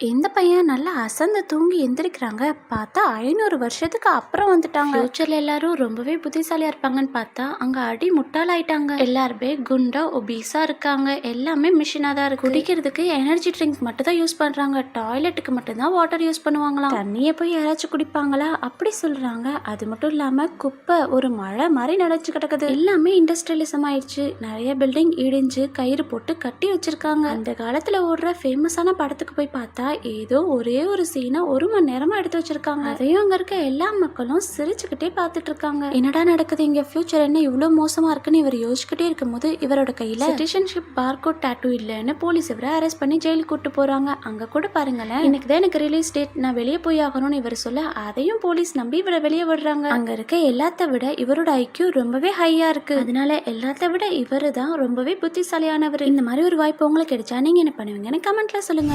இந்த பையன் நல்லா அசந்து தூங்கி எந்திரிக்கிறாங்க. பார்த்தா 500 வருஷத்துக்கு அப்புறம் வந்துட்டாங்க. ஃபியூச்சர்ல எல்லாரும் ரொம்பவே புத்திசாலியா இருப்பாங்கன்னு பார்த்தா அங்க அடி முட்டாளாயிட்டாங்க. எல்லாருமே குண்டா ஒபீஸா இருக்காங்க. எல்லாமே மிஷினா தான் இருக்கு. குடிக்கிறதுக்கு எனர்ஜி ட்ரிங்க் மட்டும் தான் யூஸ் பண்றாங்க. டாய்லெட்டுக்கு மட்டும்தான் வாட்டர் யூஸ் பண்ணுவாங்களாம். தண்ணியை போய் யாராச்சும் குடிப்பாங்களா அப்படி சொல்றாங்க. அது மட்டும் இல்லாம குப்பை ஒரு மழை மாதிரி நடச்சு கிடக்குது. எல்லாமே இண்டஸ்ட்ரியலிசம் ஆயிடுச்சு. நிறைய பில்டிங் இடிஞ்சு கயிறு போட்டு கட்டி வச்சிருக்காங்க. அந்த காலத்துல ஓடுற ஃபேமஸான படத்துக்கு போய் பார்த்தா ஏதோ ஒரே ஒரு சீனை 1 மணி நேரமா எடுத்து வச்சிருக்காங்க. அதையும் அங்க இருக்க எல்லா மக்களும் சிரிச்சுக்கிட்டே பார்த்துட்டு இருக்காங்க. என்னடா நடக்குது இங்க, ஃபியூச்சர் என்ன இவ்வளவு மோசமா இருக்குன்னு இவர் யோசிச்சுக்கிட்டே இருக்கும் போது இவரோட கையில சிட்டிசன்ஷிப் பார்கோட் டாட்டூ இல்லைன்னு போலீஸ் இவரை அரெஸ்ட் பண்ணி ஜெயிலுக்கு கூட்டு போறாங்க. அங்க கூட பாருங்களேன், இன்னைக்கு தான் எனக்கு ரிலீஸ் டேட், நான் வெளியே போய் ஆகணும்னு இவர் சொல்ல அதையும் போலீஸ் நம்பி இவரை வெளியே விடுறாங்க. அங்க இருக்க எல்லாத்த விட இவரோட ஐக்கியூ ரொம்பவே ஹையா இருக்கு. அதனால எல்லாத்த விட இவரு தான் ரொம்பவே புத்திசாலியானவர். இந்த மாதிரி ஒரு வாய்ப்பு உங்களுக்கு கிடைச்சா நீங்க என்ன பண்ணுவீங்கன்னு கமெண்ட்ல சொல்லுங்க.